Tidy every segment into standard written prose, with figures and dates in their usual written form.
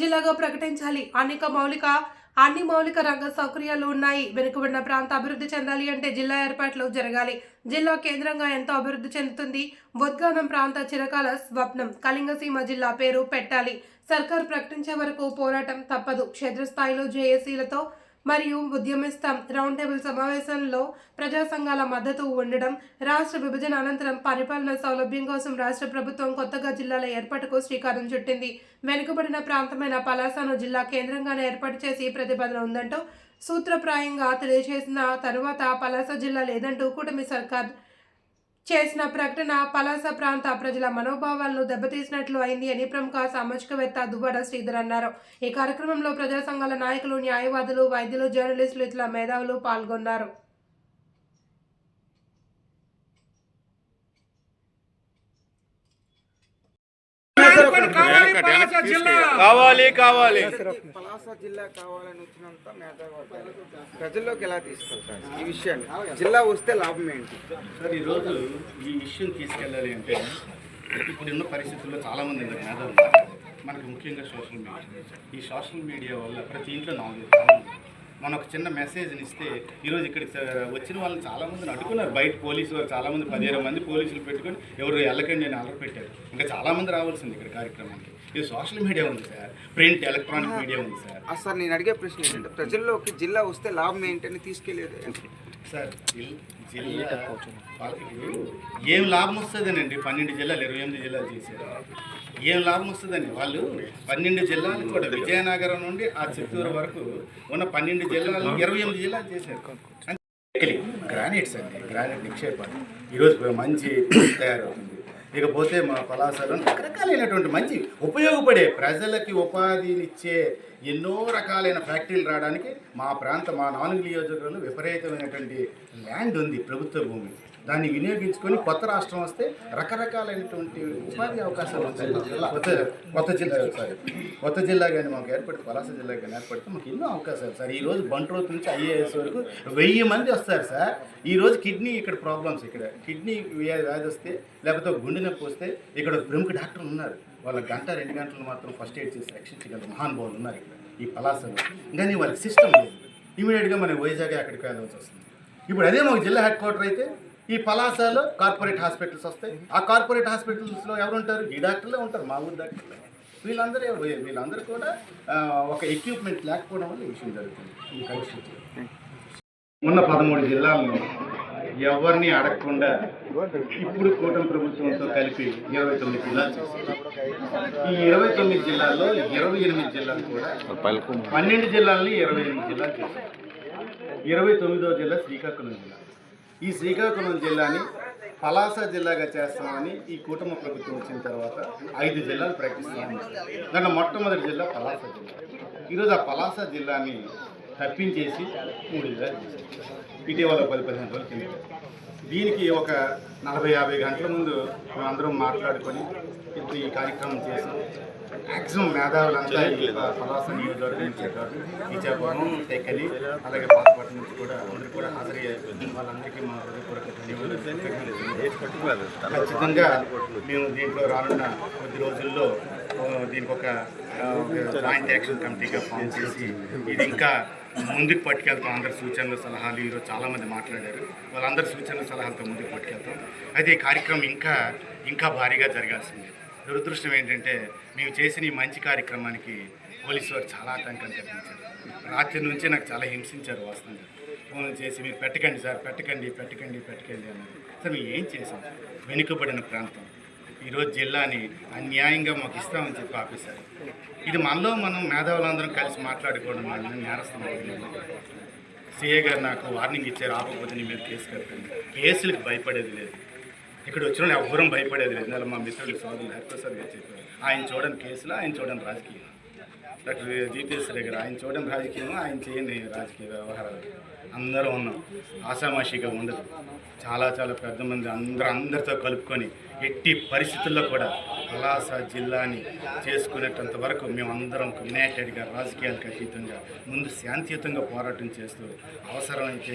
జిల్లాగా ప్రకటించాలి. అన్ని మౌలిక రంగ సౌకర్యాలు ఉన్నాయి. వెనుకబడిన ప్రాంత అభివృద్ధి చెందాలి అంటే జిల్లా ఏర్పాట్లు జరగాలి. జిల్లా కేంద్రంగా ఎంతో అభివృద్ధి చెందుతుంది. ఉద్గానం ప్రాంత చిరకాల స్వప్నం. కళింగసీమ జిల్లా పేరు పెట్టాలి. సర్కార్ ప్రకటించే వరకు పోరాటం తప్పదు. క్షేత్రస్థాయిలో జేఏసీలతో మరియు ఉద్యమిస్తాం. రౌండ్ టేబుల్ సమావేశంలో ప్రజా సంఘాల మద్దతు ఉండడం. రాష్ట్ర విభజన అనంతరం పరిపాలన సౌలభ్యం కోసం రాష్ట్ర ప్రభుత్వం కొత్తగా జిల్లాల ఏర్పాటుకు శ్రీకారం చుట్టింది. వెనుకబడిన ప్రాంతమైన పలాసను జిల్లా కేంద్రంగానే ఏర్పాటు చేసి ప్రతిపాదన ఉందంటూ సూత్రప్రాయంగా తెలియజేసిన తరువాత పలాస జిల్లా లేదంటూ కూటమి సర్కార్ చేసిన ప్రకటన పలాస ప్రాంత ప్రజల మనోభావాలను దెబ్బతీసినట్లు అయింది అని ప్రముఖ సామాజికవేత్త దువ్వాడ శ్రీధర్ అన్నారు. ఈ కార్యక్రమంలో ప్రజా సంఘాల నాయకులు, న్యాయవాదులు, వైద్యులు, జర్నలిస్టులు, ఇతర మేధావులు పాల్గొన్నారు. కావాలి పలాస జిల్లా కావాలని వచ్చినంత మేధావి ప్రజల్లోకి ఎలా తీసుకెళ్తారు ఈ విషయాన్ని? జిల్లా వస్తే లాభం ఏంటి సార్? ఈరోజు ఈ విషయం తీసుకెళ్ళాలి అంటే ఇప్పుడున్న పరిస్థితుల్లో చాలామంది మేధావులు మనకు ముఖ్యంగా ఈ సోషల్ మీడియా వల్ల ప్రతి ఇంట్లో 4 మనం ఒక చిన్న మెసేజ్ని ఇస్తే ఈరోజు ఇక్కడికి వచ్చిన వాళ్ళని చాలామందిని అడుగుతున్నారు. బయట పోలీసు వారు చాలామంది 15 మంది పోలీసులు పెట్టుకొని ఎవరు వెళ్ళకండి అని అలర్ పెట్టారు. ఇంకా చాలామంది రావాల్సింది ఇక్కడ కార్యక్రమానికి. ఇది సోషల్ మీడియా ఉంది సార్, ప్రింట్ ఎలక్ట్రానిక్ మీడియా ఉంది సార్. సార్ నేను అడిగే ప్రశ్న ఏంటంటే ప్రజల్లోకి జిల్లా వస్తే లాభం ఏంటని తీసుకెళ్ళేది సార్. జిల్లా ఏం లాభం వస్తుందనండి? 12 జిల్లాలు 28 జిల్లాలు చేశారు. ఏం లాభం వస్తుందని వాళ్ళు 12 జిల్లాలు కూడా విజయనగరం నుండి ఆ చిత్తూరు వరకు ఉన్న 12 జిల్లాలు 28 జిల్లాలు చేశారు. గ్రానైట్స్ అండి, గ్రానైట్ నిక్షేపాలు ఈరోజు మంచి తయారవుతుంది. ఇకపోతే మా పలాసలో రకరకాలైనటువంటి మంచి ఉపయోగపడే ప్రజలకి ఉపాధినిచ్చే ఎన్నో రకాలైన ఫ్యాక్టరీలు రావడానికి మా 4 నియోజకవర్గంలో విపరీతమైనటువంటి ల్యాండ్ ఉంది, ప్రభుత్వ భూమి. దాన్ని వినియోగించుకొని కొత్త రాష్ట్రం వస్తే రకరకాలైనటువంటి ఉపాధి అవకాశాలు ఉంటాయి. కొత్త జిల్లా కానీ మాకు ఏర్పడితే, పలాస జిల్లా కానీ ఏర్పడితే మాకు ఎన్నో అవకాశాలు సార్. ఈరోజు బంట్రోతు నుంచి IAS వరకు 1000 మంది వస్తారు సార్. ఈరోజు కిడ్నీ ఇక్కడ ప్రాబ్లమ్స్, ఇక్కడ కిడ్నీ వ్యాధి వస్తే లేకపోతే గుండె నొప్పి వస్తే ఇక్కడ ప్రముఖ డాక్టర్లు ఉన్నారు. వాళ్ళ 1-2 గంటలు మాత్రం ఫస్ట్ ఎయిడ్ చేసి రక్షించగలరు మహానుభావులు ఉన్నారు ఇక్కడ ఈ పలాసలో. కానీ వాళ్ళకి సిస్టమ్ లేదు. ఇమీడియట్గా మనం వైజాగ్ అక్కడికి వెళ్ళాల్సి వస్తుంది. ఇప్పుడు అదే మాకు జిల్లా హెడ్ క్వార్టర్ అయితే ఈ పలాసలో కార్పొరేట్ హాస్పిటల్స్ వస్తాయి. ఆ కార్పొరేట్ హాస్పిటల్స్లో ఎవరు ఉంటారు? ఈ డాక్టర్లే ఉంటారు, మా ఊరు డాక్టర్లే. వీళ్ళందరూ కూడా ఒక ఎక్విప్మెంట్ లేకపోవడం వల్ల ఈ విషయం జరుగుతుంది. ఈ పరిస్థితి ఉన్న 13 జిల్లాలను ఎవరిని అడగకుండా ఇప్పుడు కూటమి ప్రభుత్వంతో కలిపి 29 జిల్లాలు చేశారు. ఈ 29 జిల్లాల్లో 28 జిల్లాలు కూడా 12 జిల్లాలని 28 జిల్లాలు చేశారు. 29వ జిల్లా శ్రీకాకుళం జిల్లా. ఈ శ్రీకాకుళం జిల్లాని పలాస జిల్లాగా చేస్తామని ఈ కూటమి ప్రభుత్వం వచ్చిన తర్వాత 5 జిల్లాలు ప్రకటిస్తామని. దాంట్లో మొట్టమొదటి జిల్లా పలాస జిల్లా. ఈరోజు ఆ పలాస జిల్లాని తప్పించేసి 3 జిల్లాలు చేశారు. ఇటీవల 10-15 రోజుల కింద దీనికి ఒక 40-50 గంటల ముందు మేమందరం మాట్లాడుకొని ఈ కార్యక్రమం చేసాం. మ్యాక్సిమం మేధావులంతా పలాస నియోజకవర్గం నుంచి ఇచ్చాపురం, టెక్కలి, అలాగే పాతపట్నం నుంచి కూడా అందరూ కూడా హాజరయ్యారు. వాళ్ళందరికీ మా హృదయపూర్వక ధన్యవాదాలు. ఖచ్చితంగా మేము దీంట్లో రానున్న కొద్ది రోజుల్లో దీనికి ఒక జాయింట్ యాక్షన్ కమిటీగా ఫామ్ చేసి ఇది ఇంకా ముందుకు పట్టుకెళ్తాం. అందరి సూచనలు, సలహాలు ఈరోజు చాలామంది మాట్లాడారు. వాళ్ళందరి సూచనలు, సలహాలతో ముందుకు పట్టుకెళ్తాం. అయితే ఈ కార్యక్రమం ఇంకా భారీగా జరగాల్సింది. దురదృష్టం ఏంటంటే మేము చేసిన ఈ మంచి కార్యక్రమానికి పోలీసు వారు చాలా ఆటంకం కలిగించారు. రాత్రి నుంచి నాకు చాలా హింసించారు. వాస్తవంగా ఫోన్ చేసి మీరు పెట్టకండి సార్, పెట్టకండి అన్నారు. సార్ మేము ఏం చేసాం? వెనుకబడిన ప్రాంతం ఈరోజు జిల్లాని అన్యాయంగా మాకు ఇస్తామని చెప్పి ఆపేశారు. ఇది మనలో మనం మేధావులందరం కలిసి మాట్లాడుకోవడం నేరస్తాం. CA గారు నాకు వార్నింగ్ ఇచ్చారు, ఆపకపోతే నీ మీద కేసు కట్టండి. కేసులకు భయపడేది లేదు. ఇక్కడ వచ్చిన ఎవ్వరం భయపడేది లేదు. నెల మా మిత్రులు సోదరులు హరిప్రసాద్ గారు చెప్పారు, ఆయన చూడని కేసులు, ఆయన చూడని రాజకీయం. డాక్టర్ GPS దగ్గర ఆయన చూడని రాజకీయం, ఆయన చేయని రాజకీయ వ్యవహారాలు. అందరూ ఉన్నాం. ఆషామాషిగా ఉండదు. చాలా పెద్ద మంది అందరితో కలుపుకొని ఎట్టి పరిస్థితుల్లో కూడా పలాస జిల్లాని చేసుకునేటంత వరకు మేమందరం యునైటెడ్గా రాజకీయాలకు అతీతంగా ముందు శాంతియుతంగా పోరాటం చేస్తూ అవసరమైతే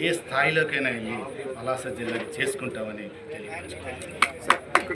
ఏ స్థాయిలోకైనా వెళ్ళి పలాస జిల్లాని చేసుకుంటామని తెలియజేస్తున్నాం.